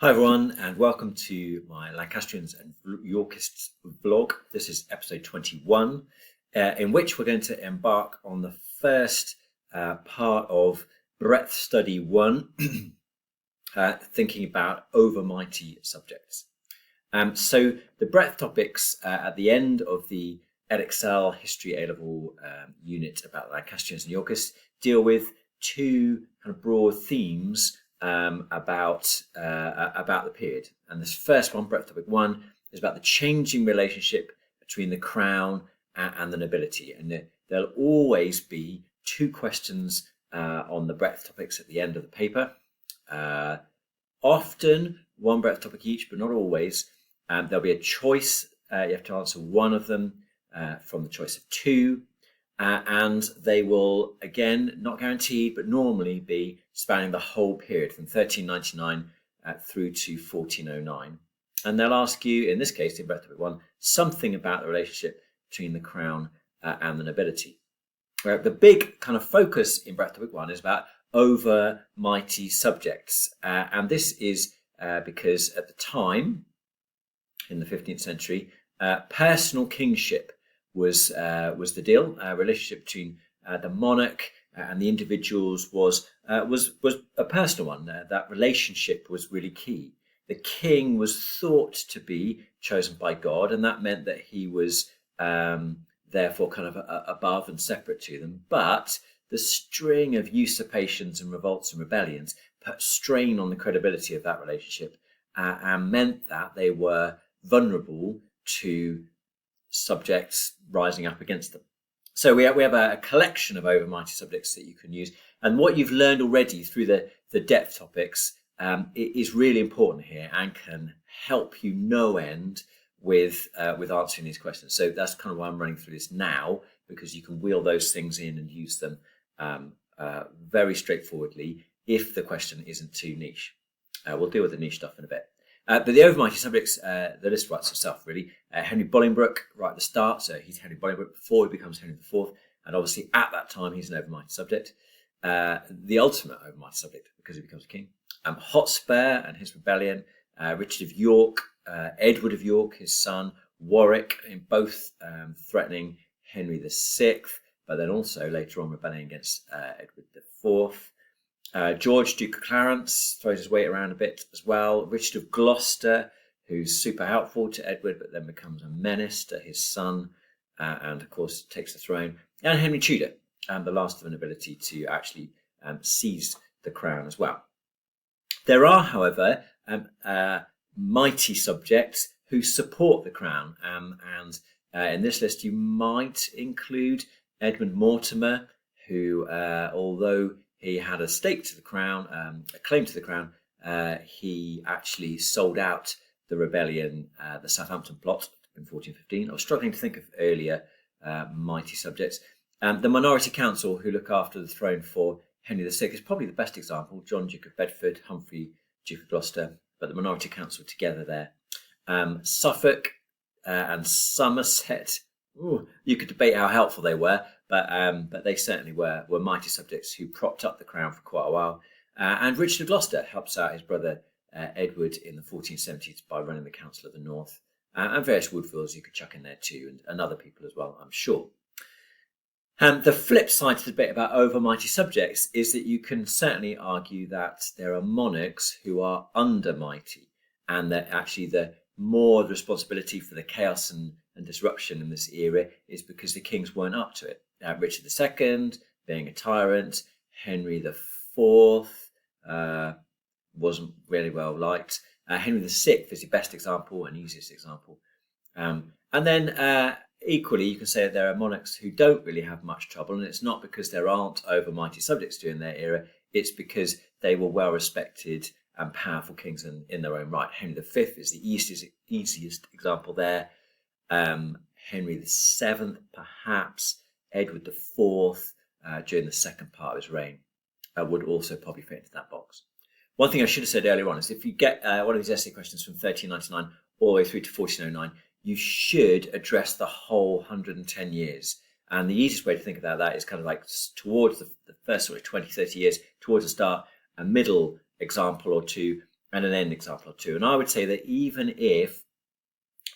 Hi everyone, and welcome to my Lancastrians and Yorkists vlog. This is episode 21, in which we're going to embark on the first part of Breadth Study 1, thinking about overmighty subjects. So the breadth topics at the end of the Edexcel History A-Level unit about Lancastrians and Yorkists deal with two kind of broad themes about the period. And this first one, breadth topic 1, is about the changing relationship between the crown and the nobility. And there'll always be two questions on the breadth topics at the end of the paper. Often one breadth topic each, but not always. There'll be a choice. You have to answer one of them from the choice of two. And they will, again, not guaranteed, but normally be spanning the whole period from 1399 through to 1409. And they'll ask you, in this case, in breadth topic 1, something about the relationship between the crown and the nobility. The big kind of focus in breadth topic 1 is about overmighty subjects. And this is because at the time, in the 15th century, personal kingship was the deal. Relationship between the monarch and the individuals was a personal one. That relationship was really key. The king was thought to be chosen by God, and that meant that he was therefore kind of above and separate to them. But the string of usurpations and revolts and rebellions put strain on the credibility of that relationship and meant that they were vulnerable to subjects rising up against them. So we have a collection of overmighty subjects that you can use, and what you've learned already through the depth topics is really important here and can help you no end with answering these questions. So that's kind of why I'm running through this now, because you can wheel those things in and use them very straightforwardly if the question isn't too niche. We'll deal with the niche stuff in a bit. But the overmighty subjects, the list writes itself, really. Henry Bolingbroke, right at the start, so he's Henry Bolingbroke before he becomes Henry IV, and obviously at that time he's an overmighty subject. The ultimate overmighty subject, because he becomes a king. Hotspur and his rebellion, Richard of York, Edward of York, his son, Warwick, in both threatening Henry VI, but then also later on rebelling against Edward IV. George, Duke of Clarence, throws his weight around a bit as well. Richard of Gloucester, who's super helpful to Edward, but then becomes a menace to his son, and of course takes the throne. And Henry Tudor, the last of the nobility to actually seize the crown as well. There are, however, mighty subjects who support the crown, and in this list you might include Edmund Mortimer, who, although he had a stake to the crown, a claim to the crown. He actually sold out the rebellion, the Southampton plot in 1415. I was struggling to think of earlier mighty subjects. The Minority Council, who look after the throne for Henry VI, is probably the best example. John, Duke of Bedford, Humphrey, Duke of Gloucester, but the Minority Council together there. Suffolk and Somerset. Ooh, you could debate how helpful they were, but they certainly were mighty subjects who propped up the crown for quite a while. And Richard of Gloucester helps out his brother Edward in the 1470s by running the Council of the North, and various Woodvilles you could chuck in there too, and other people as well, I'm sure. The flip side to the debate about overmighty subjects is that you can certainly argue that there are monarchs who are undermighty, and that actually the more the responsibility for the chaos and disruption in this era is because the kings weren't up to it. Richard II being a tyrant, Henry IV wasn't really well liked. Henry VI is the best example and easiest example. And then equally, you can say that there are monarchs who don't really have much trouble, and it's not because there aren't overmighty subjects during their era, it's because they were well respected and powerful kings in their own right. Henry V is the easiest example there. Henry VII, perhaps. Edward IV, during the second part of his reign, would also probably fit into that box. One thing I should have said earlier on is if you get one of these essay questions from 1399 all the way through to 1409, you should address the whole 110 years. And the easiest way to think about that is kind of like towards the first sort of 20, 30 years, towards the start, a middle example or two, and an end example or two. And I would say that even if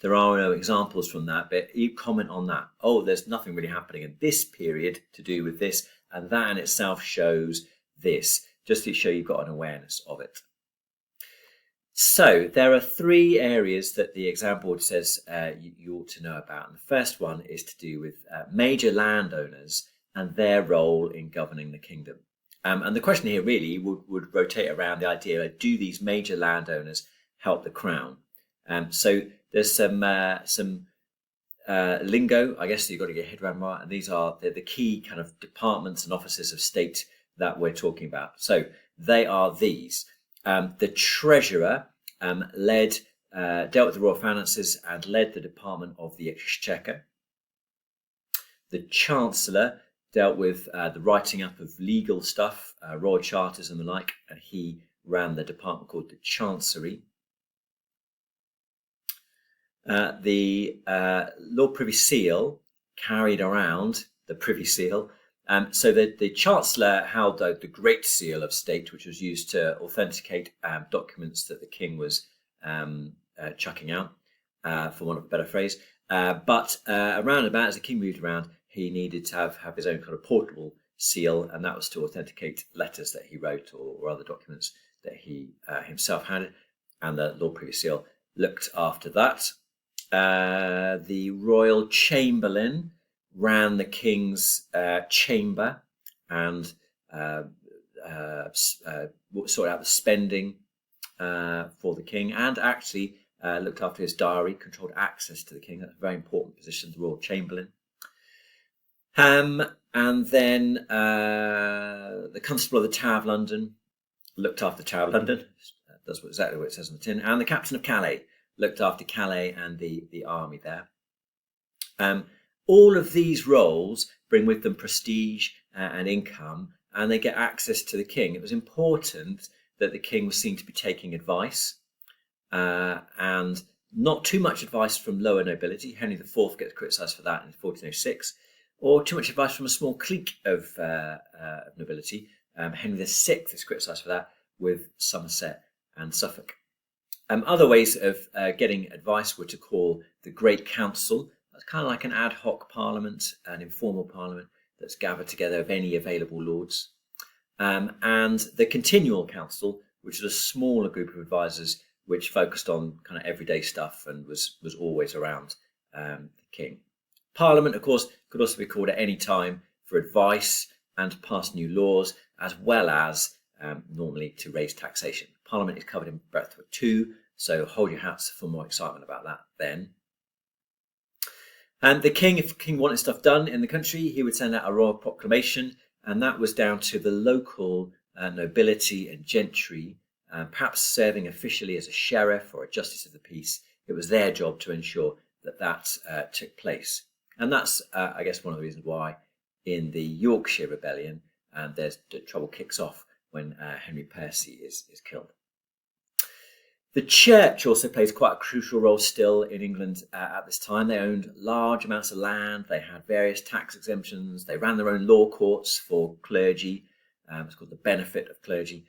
there are no examples from that, but you comment on that. Oh, there's nothing really happening in this period to do with this, and that in itself shows this, just to show you've got an awareness of it. So there are 3 areas that the exam board says you ought to know about. And the first one is to do with major landowners and their role in governing the kingdom. And the question here really would rotate around the idea of, do these major landowners help the crown? So there's some lingo, I guess, you've got to get your head around right. And these are the key kind of departments and offices of state that we're talking about. So they are these. The treasurer dealt with the royal finances and led the department of the exchequer. The chancellor dealt with the writing up of legal stuff, royal charters and the like, and he ran the department called the chancery. The Lord Privy Seal carried around the Privy Seal. So the Chancellor held the Great Seal of State, which was used to authenticate documents that the King was chucking out, for want of a better phrase. But around about, as the King moved around, he needed to have his own kind of portable seal, and that was to authenticate letters that he wrote or other documents that he himself had. And the Lord Privy Seal looked after that. The Royal Chamberlain ran the King's chamber and sorted out the spending for the King, and actually looked after his diary, controlled access to the King. That's a very important position, the Royal Chamberlain. And then the Constable of the Tower of London looked after the Tower of London. That's exactly what it says on the tin. And the Captain of Calais looked after Calais and the army there. All of these roles bring with them prestige and income, and they get access to the King. It was important that the King was seen to be taking advice, and not too much advice from lower nobility. Henry IV gets criticised for that in 1406, or too much advice from a small clique of nobility. Henry VI is criticised for that with Somerset and Suffolk. Other ways of getting advice were to call the Great Council. That's kind of like an ad hoc parliament, an informal parliament that's gathered together of any available lords. And the Continual Council, which was a smaller group of advisors which focused on kind of everyday stuff and was always around the King. Parliament, of course, could also be called at any time for advice and to pass new laws, as well as normally to raise taxation. Parliament is covered in breadth 2, so hold your hats for more excitement about that then. And the King, if the King wanted stuff done in the country, he would send out a royal proclamation, and that was down to the local nobility and gentry, perhaps serving officially as a sheriff or a justice of the peace. It was their job to ensure that took place. And that's, I guess, one of the reasons why in the Yorkshire Rebellion, the trouble kicks off when Henry Percy is killed. The church also plays quite a crucial role still in England at this time. They owned large amounts of land. They had various tax exemptions. They ran their own law courts for clergy. It's called the benefit of clergy.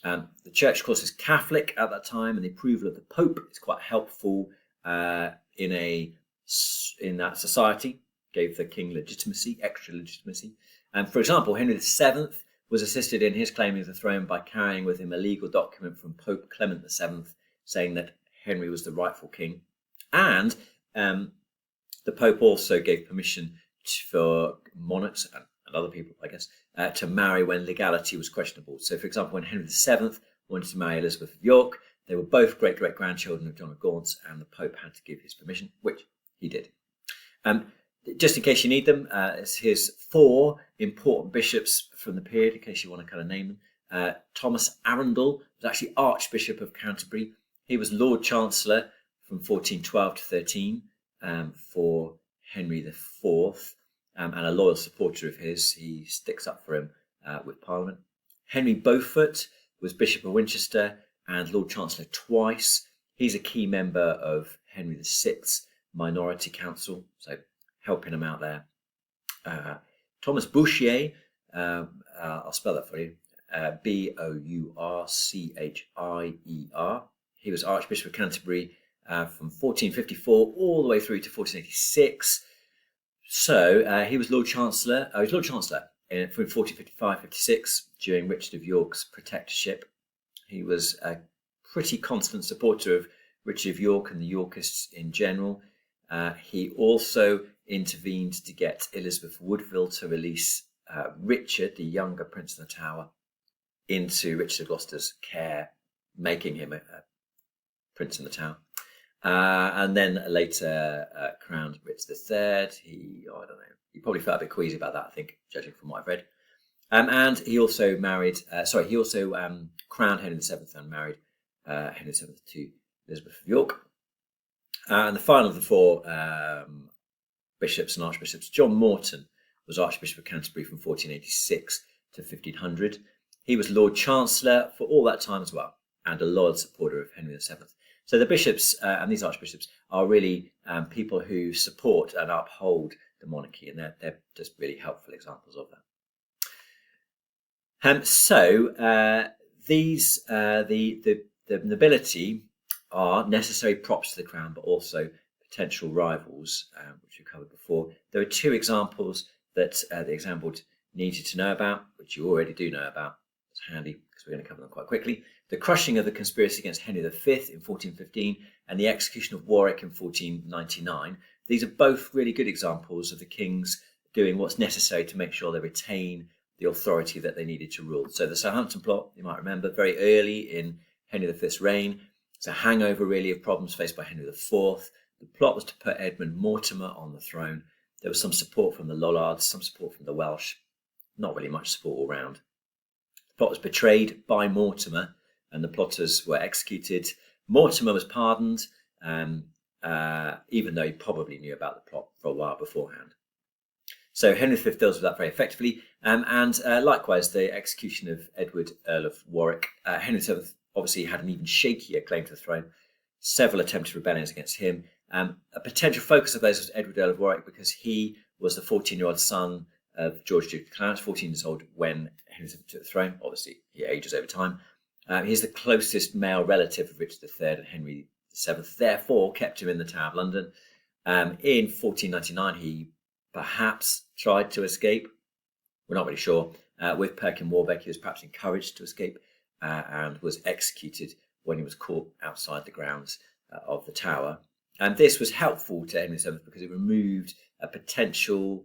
The church, of course, is Catholic at that time, and the approval of the Pope is quite helpful in that society. Gave the king legitimacy, extra legitimacy. For example, Henry VII was assisted in his claiming the throne by carrying with him a legal document from Pope Clement VII saying that Henry was the rightful king. And the Pope also gave permission for monarchs and other people, I guess, to marry when legality was questionable. So, for example, when Henry VII wanted to marry Elizabeth of York, they were both great-great-grandchildren of John of Gaunt, and the Pope had to give his permission, which he did. Just in case you need them, here's 4 important bishops from the period, in case you want to kind of name them. Thomas Arundel was actually Archbishop of Canterbury. He was Lord Chancellor from 1412 to 13 for Henry IV, and a loyal supporter of his. He sticks up for him with Parliament. Henry Beaufort was Bishop of Winchester and Lord Chancellor twice. He's a key member of Henry VI's Minority Council, so helping him out there. Thomas Bouchier, I'll spell that for you. Bourchier. He was Archbishop of Canterbury from 1454 all the way through to 1486. So he was Lord Chancellor. He was Lord Chancellor from 1455-56 during Richard of York's protectorship. He was a pretty constant supporter of Richard of York and the Yorkists in general. He also intervened to get Elizabeth Woodville to release Richard, the younger Prince of the Tower, into Richard of Gloucester's care, making him a Prince in the Tower. And then later crowned Richard III. He probably felt a bit queasy about that, I think, judging from what I've read. And he also crowned Henry VII and married Henry VII to Elizabeth of York. And the final of the four bishops and archbishops, John Morton, was Archbishop of Canterbury from 1486 to 1500. He was Lord Chancellor for all that time as well, and a loyal supporter of Henry VII. So the bishops and these archbishops are really people who support and uphold the monarchy, and they're just really helpful examples of that. The nobility are necessary props to the crown, but also potential rivals, which we covered before. There are two examples that the exam board needed to know about, which you already do know about. It's handy because we're going to cover them quite quickly. The crushing of the conspiracy against Henry V in 1415 and the execution of Warwick in 1499. These are both really good examples of the kings doing what's necessary to make sure they retain the authority that they needed to rule. So the Southampton plot, you might remember, very early in Henry V's reign. It's a hangover really of problems faced by Henry IV. The plot was to put Edmund Mortimer on the throne. There was some support from the Lollards, some support from the Welsh, not really much support all round. The plot was betrayed by Mortimer and the plotters were executed. Mortimer was pardoned, even though he probably knew about the plot for a while beforehand. So Henry V deals with that very effectively. And likewise, the execution of Edward, Earl of Warwick. Henry VII obviously had an even shakier claim to the throne. Several attempted rebellions against him. A potential focus of those was Edward, Earl of Warwick, because he was the 14-year-old son of George, Duke of Clarence, 14 years old when Henry VII took the throne. Obviously, he ages over time. He's the closest male relative of Richard III and Henry VII, therefore kept him in the Tower of London. In 1499, he perhaps tried to escape. We're not really sure. With Perkin Warbeck, he was perhaps encouraged to escape and was executed when he was caught outside the grounds of the Tower. And this was helpful to Henry VII because it removed a potential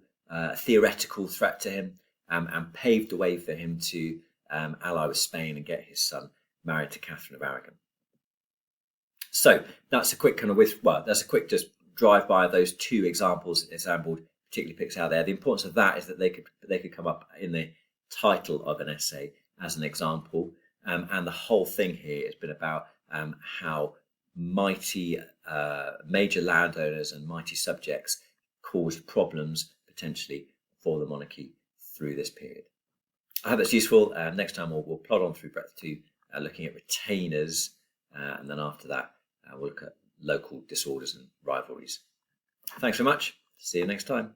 theoretical threat to him and paved the way for him to ally with Spain and get his son married to Catherine of Aragon. So that's a quick just drive by those two examples that this board particularly picks out there. The importance of that is that they could come up in the title of an essay as an example, and the whole thing here has been about how mighty major landowners and mighty subjects caused problems potentially for the monarchy through this period. I hope that's useful. Next time we'll plod on through Breadth 2, looking at retainers, and then after that we'll look at local disorders and rivalries. Thanks very much. See you next time.